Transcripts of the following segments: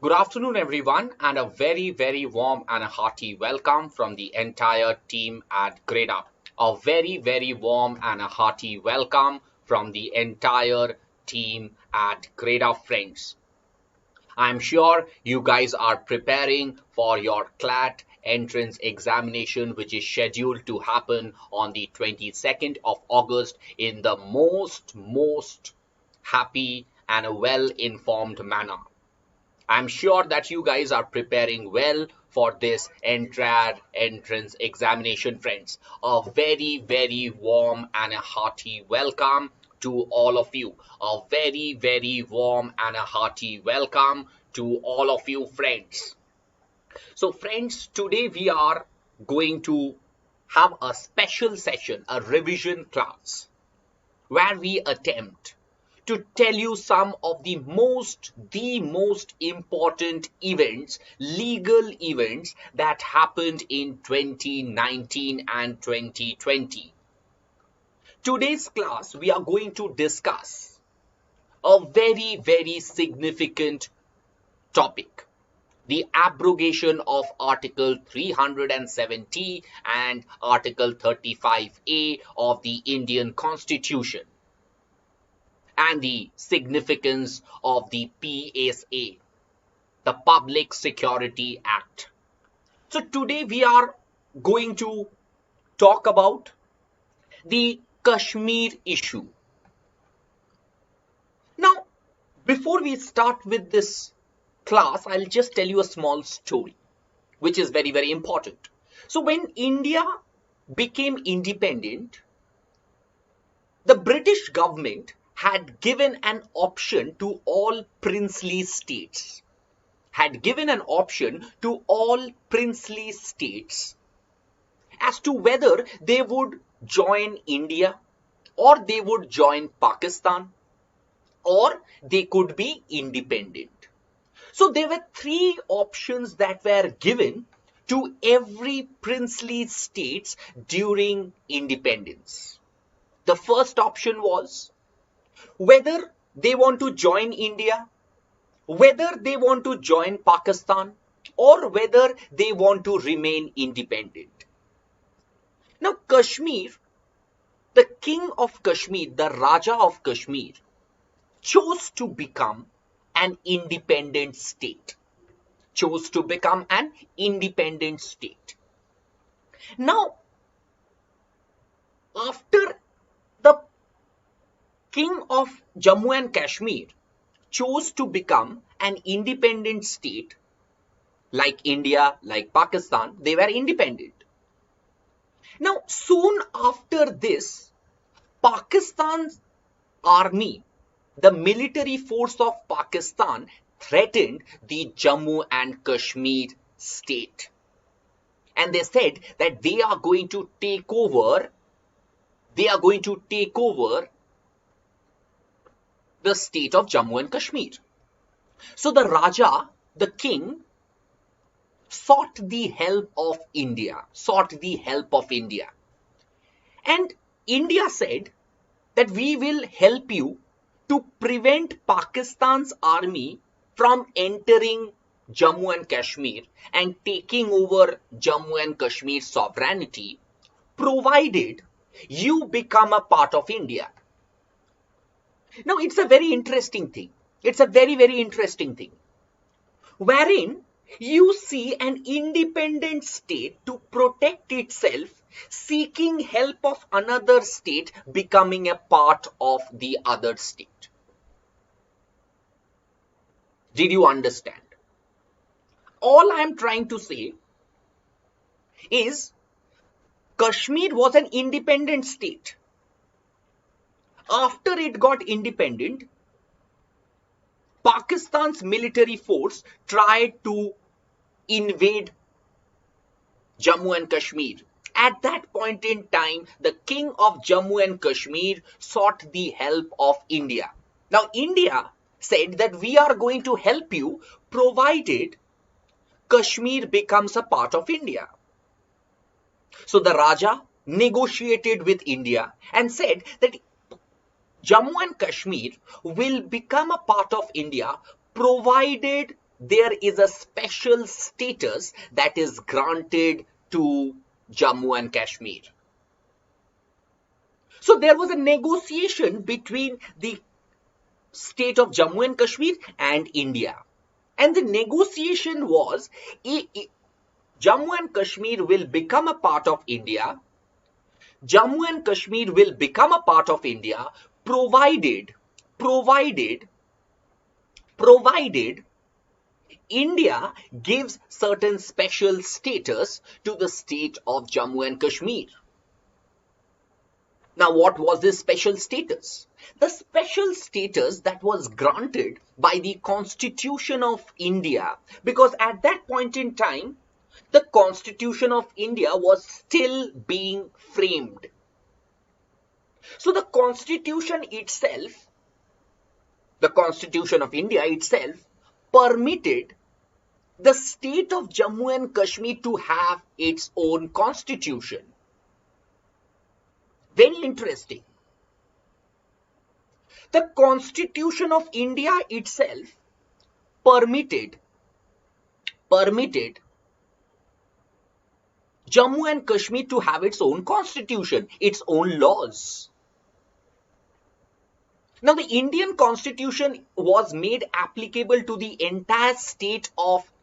Good afternoon, everyone, and a very warm and a hearty welcome from the entire team at Gradeup. A very warm and a hearty welcome from the entire team at Gradeup, friends. I'm sure you guys are preparing for your Clat entrance examination, which is scheduled to happen on the 22nd of August in the most happy and a well-informed manner. I'm sure that you guys are preparing well for this entire entrance examination, friends. A very warm and a hearty welcome to all of you. A very warm and a hearty welcome to all of you, friends. So, friends, today we are going to have a special session, a revision class, where we attempt to tell you some of the most important events, legal events that happened in 2019 and 2020. Today's class, we are going to discuss a very significant topic. The abrogation of Article 370 and Article 35A of the Indian Constitution, and the significance of the PSA, the Public Security Act. So today we are going to talk about the Kashmir issue. Now, before we start with this class, I'll just tell you a small story, which is very important. So when India became independent, the British government had given an option to all princely states, as to whether they would join India or they would join Pakistan or they could be independent. So there were three options that were given to every princely states during independence. The first option was whether they want to join India, whether they want to join Pakistan, or whether they want to remain independent. Now, Kashmir, the king of Kashmir, the Raja of Kashmir, chose to become an independent state. Now, after the king of Jammu and Kashmir chose to become an independent state, like India, like Pakistan, they were independent. Now, soon after this, Pakistan's army, the military force of Pakistan, threatened the Jammu and Kashmir state. And they said that they are going to take over the state of Jammu and Kashmir. So the Raja, the king, sought the help of India. And India said that we will help you to prevent Pakistan's army from entering Jammu and Kashmir and taking over Jammu and Kashmir sovereignty, provided you become a part of India. Now, it's a very interesting thing. It's a very interesting thing, wherein you see an independent state to protect itself seeking help of another state becoming a part of the other state. Did you understand? All I am trying to say is Kashmir was an independent state. After it got independent, Pakistan's military force tried to invade Jammu and Kashmir. At that point in time, the king of Jammu and Kashmir sought the help of India. Now, India said that we are going to help you provided Kashmir becomes a part of India. So the Raja negotiated with India and said that Jammu and Kashmir will become a part of India provided there is a special status that is granted to Jammu and Kashmir. So there was a negotiation between the state of Jammu and Kashmir and India. And the negotiation was, Jammu and Kashmir will become a part of India. Jammu and Kashmir will become a part of India provided India gives certain special status to the state of Jammu and Kashmir. Now, what was this special status? The special status that was granted by the Constitution of India, because at that point in time, the Constitution of India was still being framed. So the Constitution of India itself permitted the state of Jammu and Kashmir to have its own constitution. Very interesting. The Constitution of India itself permitted Jammu and Kashmir to have its own constitution, its own laws. Now, the Indian Constitution was made applicable to the entire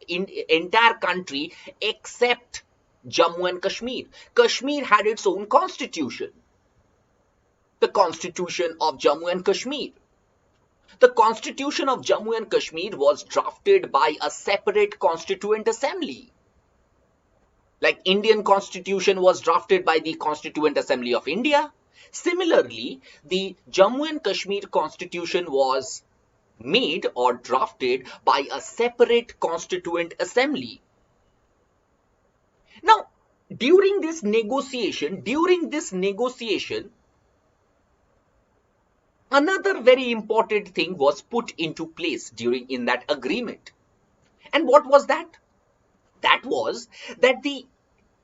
entire country except Jammu and Kashmir. Kashmir had its own constitution, the Constitution of Jammu and Kashmir. The Constitution of Jammu and Kashmir was drafted by a separate constituent assembly. Like Indian Constitution was drafted by the Constituent Assembly of India. Similarly, the Jammu and Kashmir Constitution was made or drafted by a separate constituent assembly. Now, during this negotiation, another very important thing was put into place in that agreement. And what was that? That was that the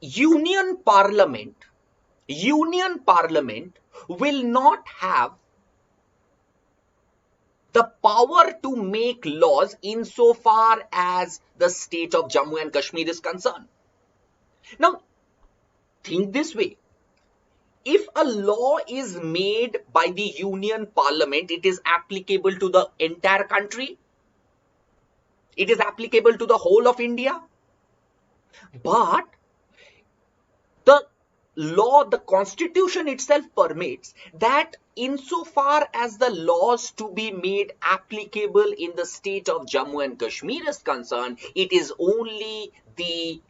Union Parliament will not have the power to make laws insofar as the state of Jammu and Kashmir is concerned. Now, think this way. If a law is made by the Union Parliament, it is applicable to the entire country. It is applicable to the whole of India. But the Constitution itself permits that insofar as the laws to be made applicable in the state of Jammu and Kashmir is concerned, it is only the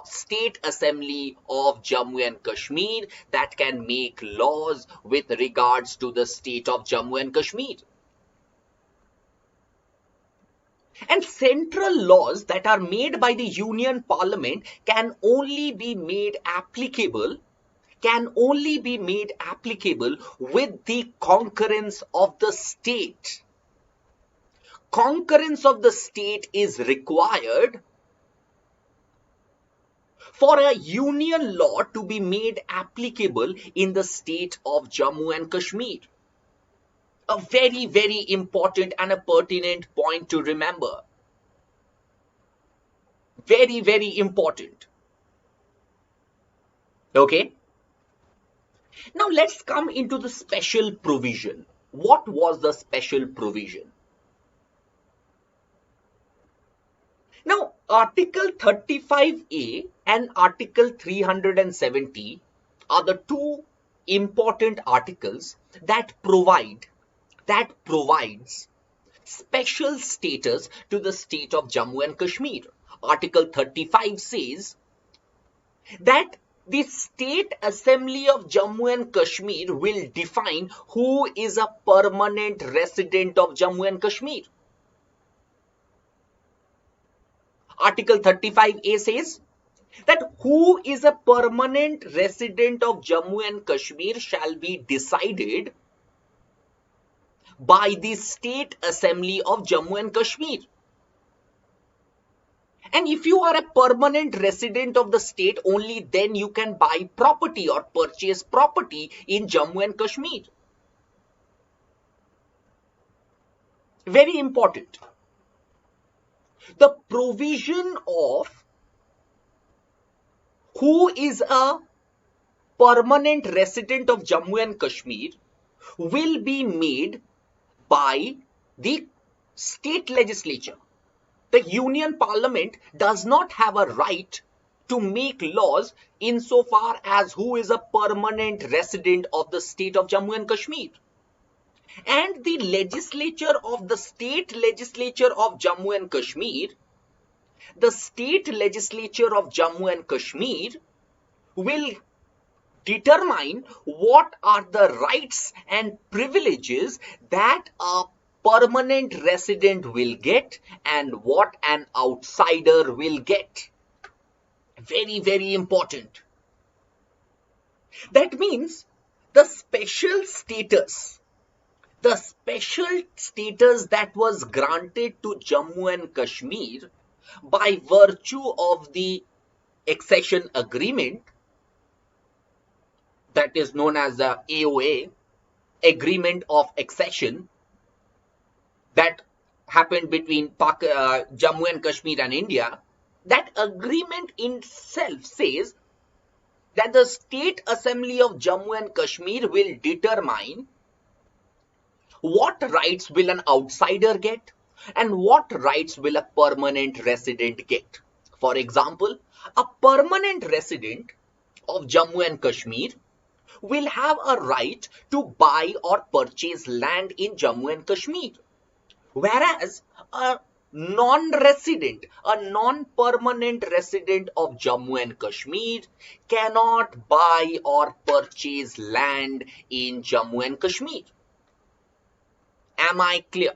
State Assembly of Jammu and Kashmir that can make laws with regards to the state of Jammu and Kashmir. And central laws that are made by the Union Parliament can only be made applicable with the concurrence of the state. Concurrence of the state is required for a union law to be made applicable in the state of Jammu and Kashmir. A very, very important and a pertinent point to remember. Very, very important. Okay. Now let's come into the special provision. What was the special provision? Now, Article 35A and Article 370 are the two important articles that provides special status to the state of Jammu and Kashmir. Article 35 says that the State Assembly of Jammu and Kashmir will define who is a permanent resident of Jammu and Kashmir. Article 35A says that who is a permanent resident of Jammu and Kashmir shall be decided by the State Assembly of Jammu and Kashmir. And if you are a permanent resident of the state, only then you can buy property or purchase property in Jammu and Kashmir. Very important. the provision of who is a permanent resident of Jammu and Kashmir will be made by the state legislature. The Union Parliament does not have a right to make laws insofar as who is a permanent resident of the state of Jammu and Kashmir. And the legislature of the state legislature of Jammu and Kashmir, the state legislature of Jammu and Kashmir will determine what are the rights and privileges that a permanent resident will get and what an outsider will get. Very, very important. That means the special status that was granted to Jammu and Kashmir by virtue of the accession agreement, that is known as the AOA, Agreement of Accession, that happened between Jammu and Kashmir and India. That agreement itself says that the State Assembly of Jammu and Kashmir will determine what rights will an outsider get and what rights will a permanent resident get. For example, a permanent resident of Jammu and Kashmir will have a right to buy or purchase land in Jammu and Kashmir, whereas a non-resident, a non-permanent resident of Jammu and Kashmir cannot buy or purchase land in Jammu and Kashmir. Am I clear?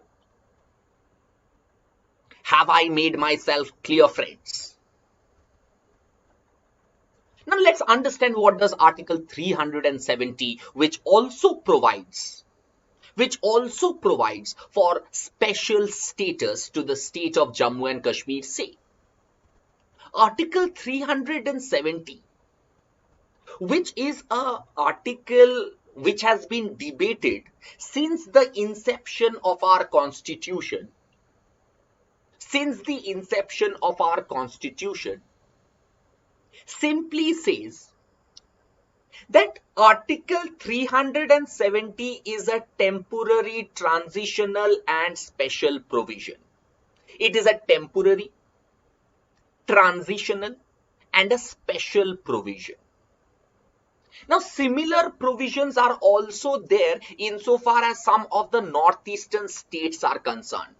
Have I made myself clear, friends? Now let's understand what does Article 370, which also provides for special status to the state of Jammu and Kashmir, say. Article 370, which is an article which has been debated since the inception of our constitution. Simply says that Article 370 is a temporary, transitional and special provision. It is a temporary, transitional and a special provision. Now, similar provisions are also there insofar as some of the northeastern states are concerned.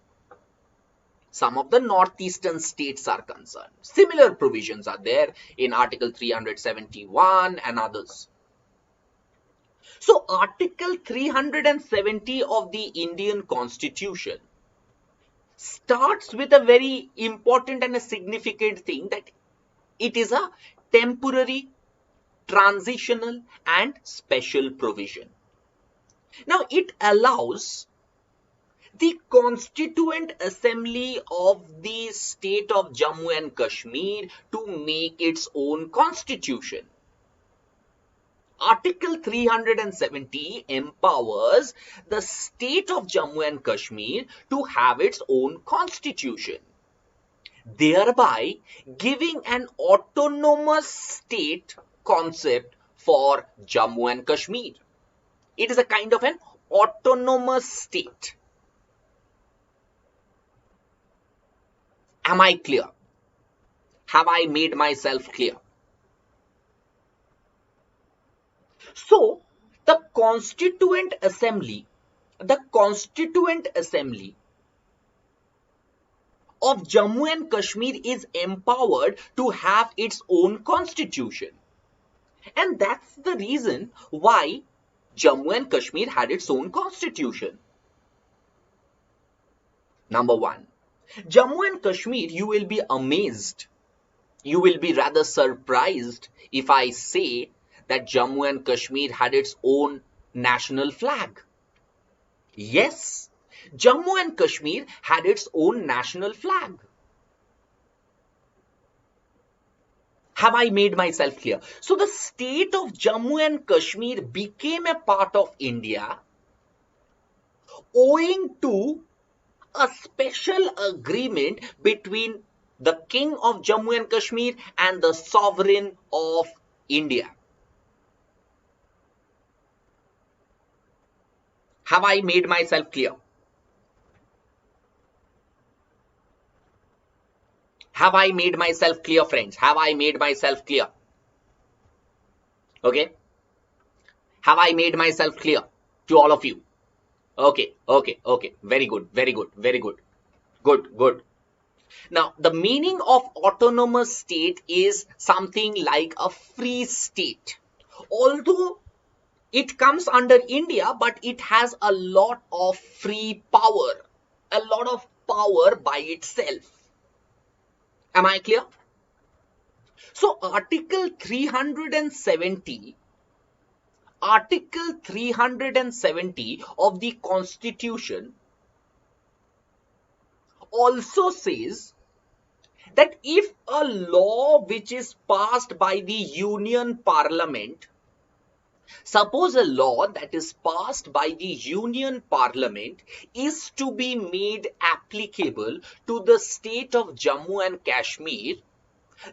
Similar provisions are there in Article 371 and others. So, Article 370 of the Indian Constitution starts with a very important and a significant thing, that it is a temporary, transitional and special provision. Now, it allows the Constituent Assembly of the state of Jammu and Kashmir to make its own constitution. Article 370 empowers the state of Jammu and Kashmir to have its own constitution, thereby giving an autonomous state concept for Jammu and Kashmir. It is a kind of an autonomous state. Am I clear? Have I made myself clear? So, the Constituent Assembly of Jammu and Kashmir is empowered to have its own constitution. And that's the reason why Jammu and Kashmir had its own constitution. Number one, Jammu and Kashmir, you will be amazed, you will be rather surprised if I say that Jammu and Kashmir had its own national flag. Yes, Jammu and Kashmir had its own national flag. Have I made myself clear? So the state of Jammu and Kashmir became a part of India owing to a special agreement between the King of Jammu and Kashmir and the Sovereign of India. Have I made myself clear? Have I made myself clear, friends? Have I made myself clear? Okay. Have I made myself clear to all of you? Okay, okay, okay. Very good, very good, very good. Good, good. Now, the meaning of autonomous state is something like a free state. Although it comes under India, but it has a lot of free power, a lot of power by itself. Am I clear? So, Article 370 of the Constitution also says that if a law which is passed by the Union Parliament, suppose a law that is passed by the Union Parliament is to be made applicable to the state of Jammu and Kashmir,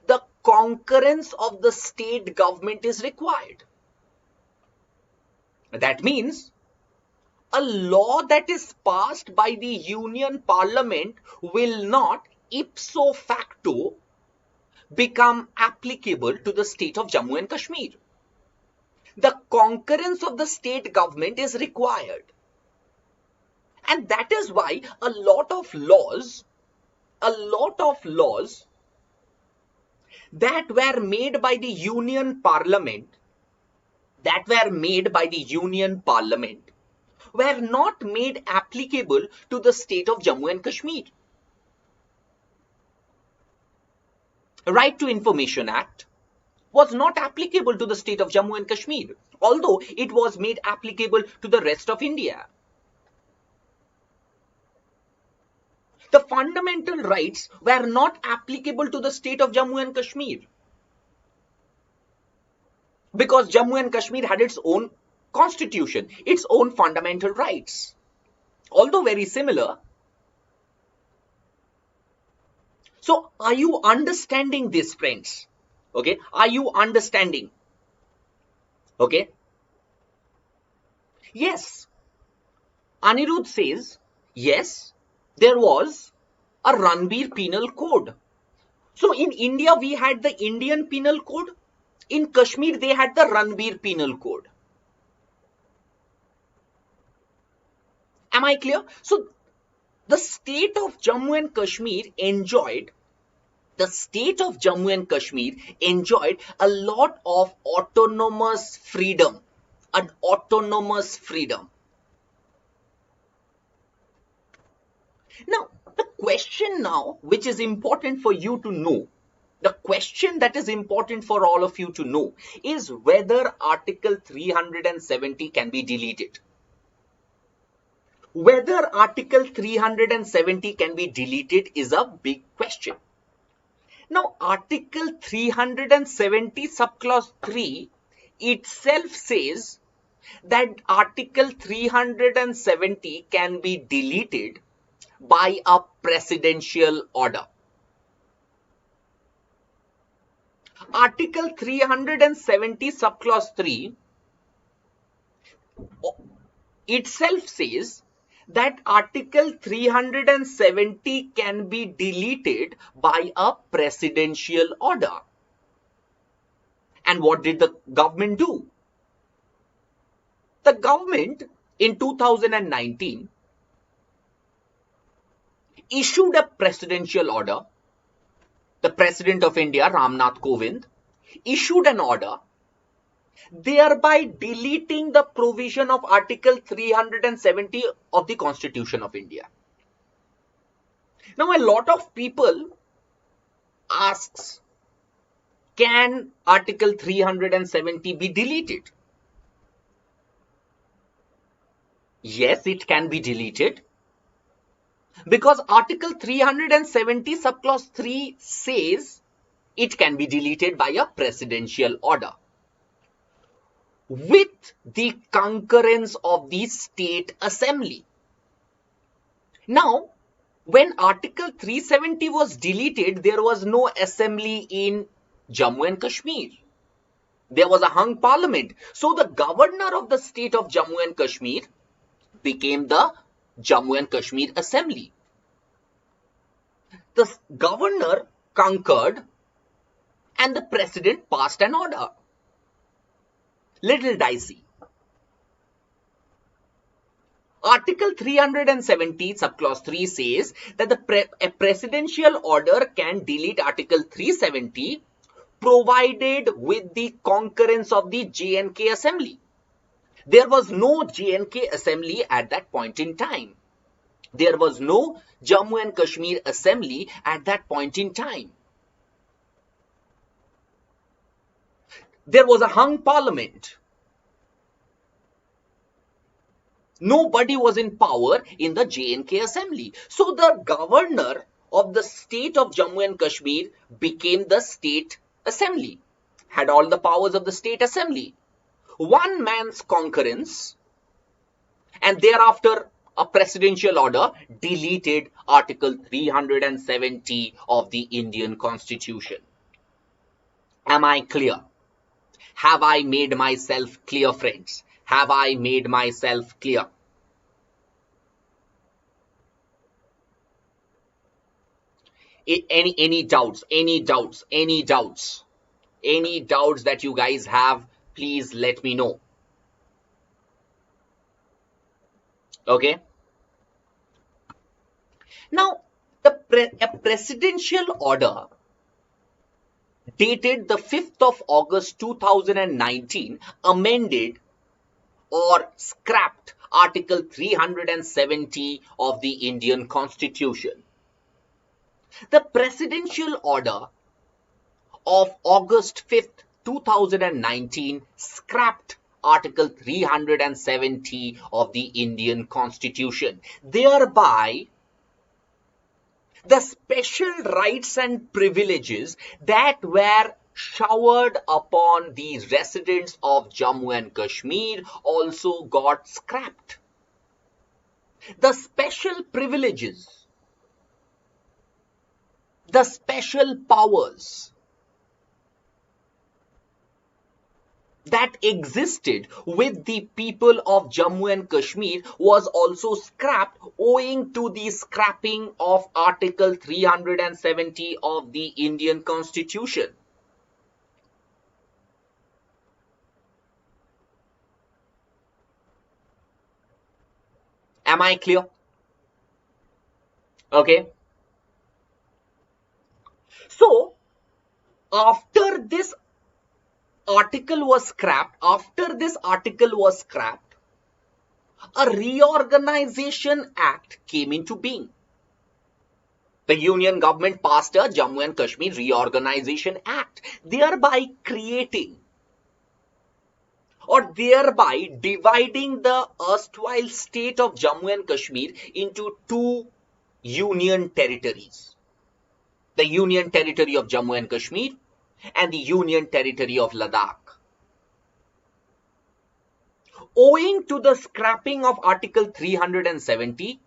the concurrence of the state government is required. That means a law that is passed by the Union Parliament will not ipso facto become applicable to the state of Jammu and Kashmir. The concurrence of the state government is required. And that is why a lot of laws that were made by the Union Parliament, were not made applicable to the state of Jammu and Kashmir. Right to Information Act was not applicable to the state of Jammu and Kashmir, although it was made applicable to the rest of India. The fundamental rights were not applicable to the state of Jammu and Kashmir because Jammu and Kashmir had its own constitution, its own fundamental rights, although very similar. So, are you understanding this, friends? Okay, are you understanding? Okay. Yes. Anirudh says, yes, there was a Ranbir Penal Code. So, in India, we had the Indian Penal Code. In Kashmir, they had the Ranbir Penal Code. Am I clear? So, the state of Jammu and Kashmir enjoyed a lot of autonomous freedom, Now, the question now, which is important for you to know, the question that is important for all of you to know is whether Article 370 can be deleted. Whether Article 370 can be deleted is a big question. Now, Article 370 subclause 3 itself says that Article 370 can be deleted by a presidential order. Article 370 subclause 3 itself says that Article 370 can be deleted by a presidential order. And what did the government do? The government in 2019 issued a presidential order. The President of India, Ramnath Kovind, issued an order thereby deleting the provision of Article 370 of the Constitution of India. Now, a lot of people asks, can Article 370 be deleted? Yes, it can be deleted because Article 370 subclause 3 says it can be deleted by a presidential order with the concurrence of the state assembly. Now, When Article 370 was deleted, there was no assembly in Jammu and Kashmir. There was a hung parliament. So the governor of the state of Jammu and Kashmir became the Jammu and Kashmir Assembly. The governor concurred and the president passed an order. Little dicey. Article 370, subclause 3 says that a presidential order can delete Article 370 provided with the concurrence of the J&K Assembly. There was no J&K Assembly at that point in time. There was no Jammu and Kashmir Assembly at that point in time. There was a hung parliament. Nobody was in power in the J&K Assembly. So the governor of the state of Jammu and Kashmir became the state assembly, had all the powers of the state assembly. One man's concurrence, and thereafter a presidential order deleted Article 370 of the Indian Constitution. Am I clear? Have I made myself clear, friends? Have I made myself clear? Any doubts? Any doubts? Any doubts? Any doubts that you guys have, please let me know. Okay. Now, a presidential order dated the 5th of August 2019 amended or scrapped Article 370 of the Indian Constitution. The presidential order of August 5th, 2019 scrapped Article 370 of the Indian Constitution. Thereby, the special rights and privileges that were showered upon the residents of Jammu and Kashmir also got scrapped. The special privileges, the special powers that existed with the people of Jammu and Kashmir was also scrapped owing to the scrapping of Article 370 of the Indian Constitution. Am I clear? Okay. So, after this article was scrapped, a Reorganization Act came into being. The Union government passed a Jammu and Kashmir Reorganization Act, thereby creating or thereby dividing the erstwhile state of Jammu and Kashmir into two union territories. The Union Territory of Jammu and Kashmir and the Union Territory of Ladakh. Owing to the scrapping of Article 370,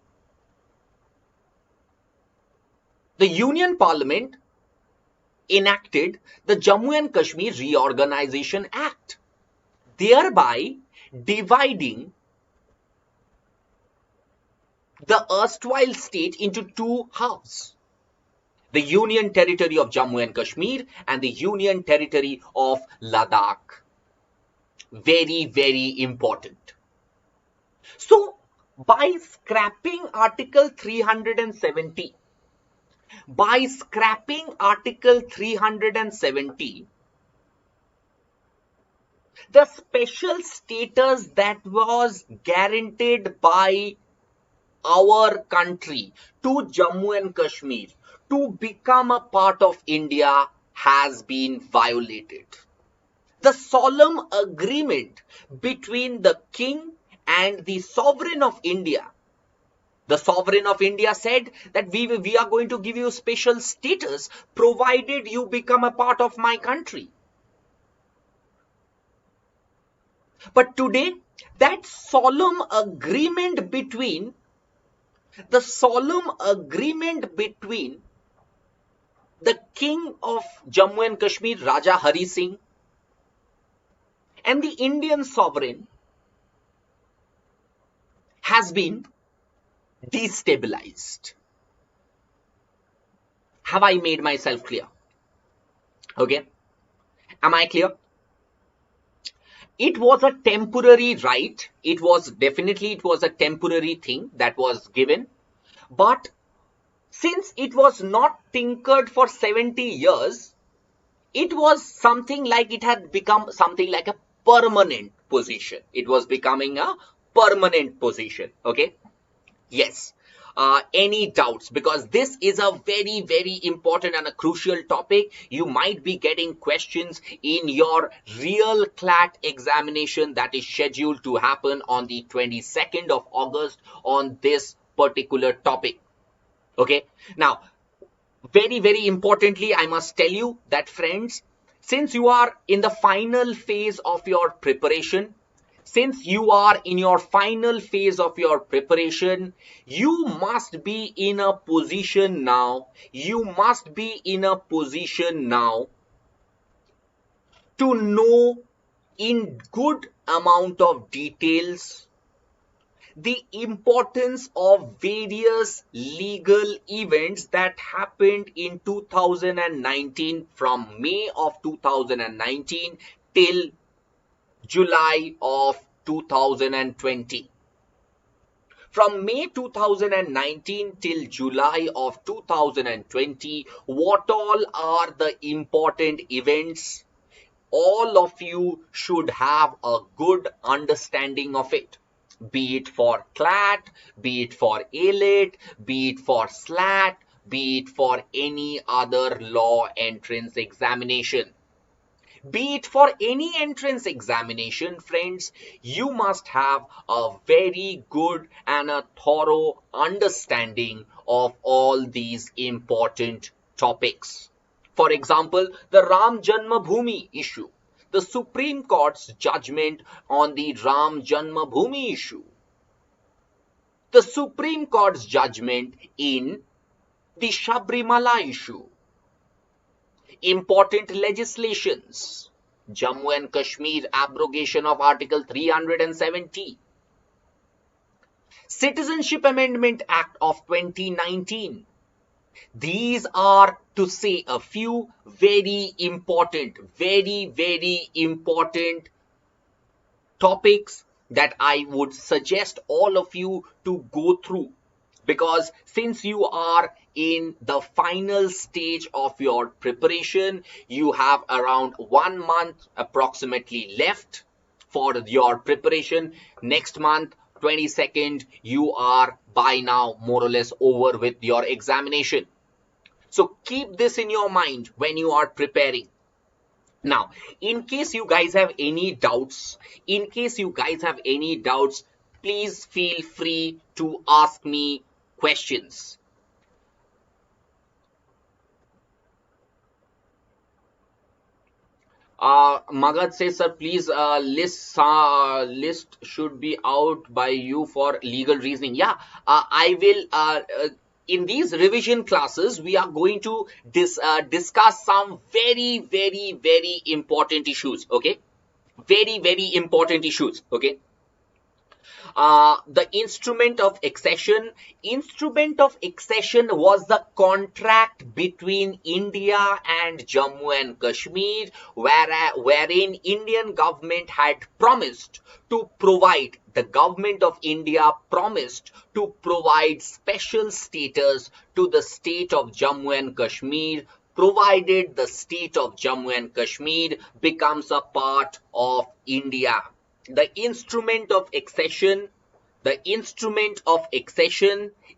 the Union Parliament enacted the Jammu and Kashmir Reorganization Act, thereby dividing the erstwhile state into two halves. The Union Territory of Jammu and Kashmir and the Union Territory of Ladakh. Very, very important. So, by scrapping Article 370, the special status that was guaranteed by our country to Jammu and Kashmir to become a part of India has been violated. The solemn agreement between the king and the sovereign of India. The sovereign of India said that we are going to give you special status provided you become a part of my country. But today, that solemn agreement between The solemn agreement between the king of Jammu and Kashmir, Raja Hari Singh, and the Indian sovereign has been destabilized. Have I made myself clear? Okay. Am I clear? It was a temporary right. It was a temporary thing that was given. But since it was not tinkered for 70 years, it was something like it had become something like a permanent position. It was becoming a permanent position. Okay. Yes. Any doubts? Because this is a very, very important and a crucial topic. You might be getting questions in your real CLAT examination that is scheduled to happen on the 22nd of August on this particular topic. Okay. Now, very, very importantly, I must tell you that, friends, since you are in the final phase of your preparation, you must be in a position now, to know in good amount of details the importance of various legal events that happened in 2019, from May of 2019 till July of 2020. From May 2019 till July of 2020, what all are the important events? All of you should have a good understanding of it. Be it for CLAT, be it for ALIT, be it for SLAT, be it for any other law entrance examination. Be it for any entrance examination, friends, you must have a very good and a thorough understanding of all these important topics. For example, the Ram Janmabhoomi issue, the Supreme Court's judgment on the Ram Janmabhoomi issue, the Supreme Court's judgment in the Sabrimala issue, important legislations, Jammu and Kashmir abrogation of Article 370, Citizenship Amendment Act of 2019. These are, to say a few, very, very important topics that I would suggest all of you to go through. Because since you are in the final stage of your preparation, you have around 1 month approximately left for your preparation. Next month, 22nd, you are by now more or less over with your examination. So keep this in your mind when you are preparing. Now, in case you guys have any doubts, please feel free to ask me questions. Magad says, sir, please, list should be out by you for legal reasoning. Yeah, I will, in these revision classes, we are going to discuss some very important issues, okay? Very important issues, okay? The instrument of accession. Instrument of accession was the contract between India and Jammu and Kashmir, wherein Indian government had promised to provide, the government of India promised to provide special status to the state of Jammu and Kashmir, provided the state of Jammu and Kashmir becomes a part of India. The instrument of accession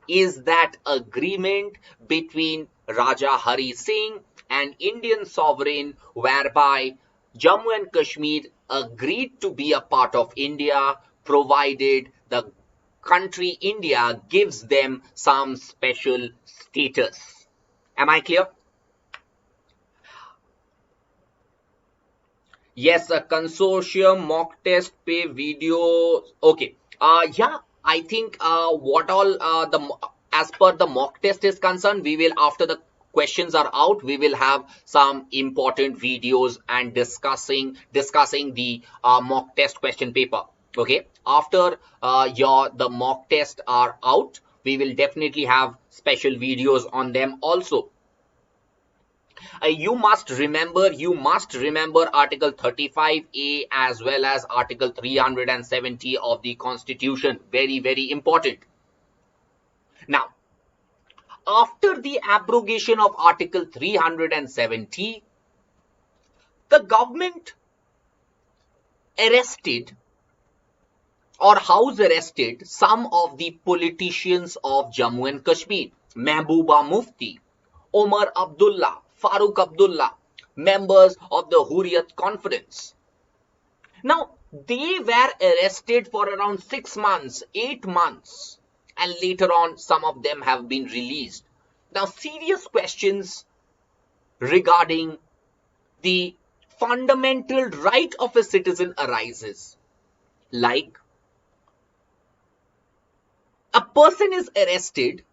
is that agreement between Raja Hari Singh and Indian sovereign, whereby Jammu and Kashmir agreed to be a part of India, provided the country India gives them some special status. Am I clear? Yes, a consortium mock test pay video. Okay. Yeah, I think what all as per the mock test is concerned, we will, after the questions are out, we will have some important videos and discussing the mock test question paper. Okay, after the mock test are out, we will definitely have special videos on them also. You must remember Article 35A as well as Article 370 of the Constitution. Very, very important. Now, after the abrogation of Article 370, the government arrested or house arrested some of the politicians of Jammu and Kashmir. Mehbooba Mufti, Omar Abdullah, Farooq Abdullah, members of the Hurriyat Conference. Now, they were arrested for around 6 months, 8 months, and later on, some of them have been released. Now, serious questions regarding the fundamental right of a citizen arises. Like, a person is arrested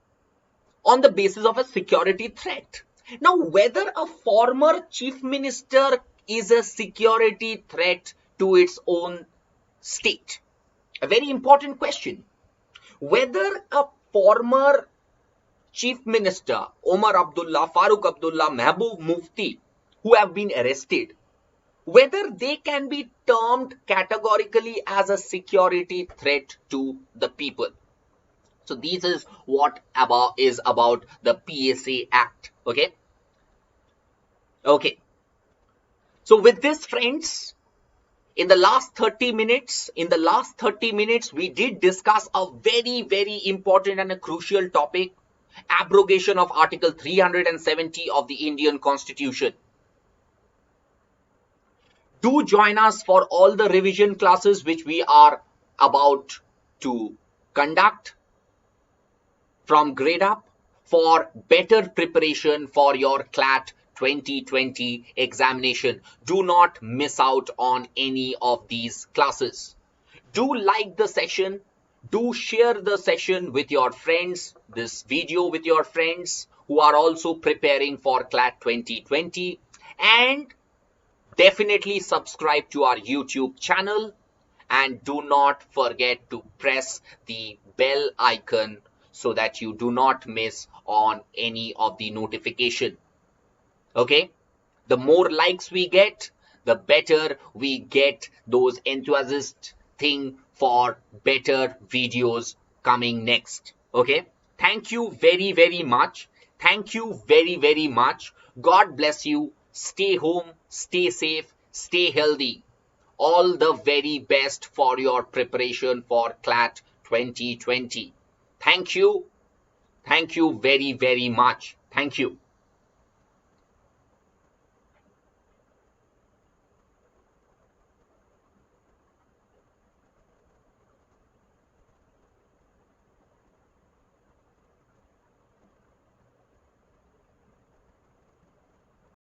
on the basis of a security threat. Now, whether a former chief minister is a security threat to its own state, a very important question. Whether a former chief minister, Omar Abdullah, Farooq Abdullah, Mehboob Mufti, who have been arrested, whether they can be termed categorically as a security threat to the people. So this is what is about the PSA Act. Okay. Okay. So with this, friends, in the last 30 minutes, we did discuss a very, very important and a crucial topic, abrogation of Article 370 of the Indian Constitution. Do join us for all the revision classes which we are about to conduct from Gradeup for better preparation for your Clat 2020 examination. Do not miss out on any of these classes. Do like the session. Do share the session with your friends, this video with your friends who are also preparing for Clat 2020. And definitely subscribe to our YouTube channel. And do not forget to press the bell icon so that you do not miss on any of the notification. Okay, the more likes we get, the better we get those enthusiast thing for better videos coming next. Okay, thank you very, very much. Thank you very, very much. God bless you. Stay home, stay safe, stay healthy. All the very best for your preparation for Clat 2020. Thank you. Thank you very, very much. Thank you.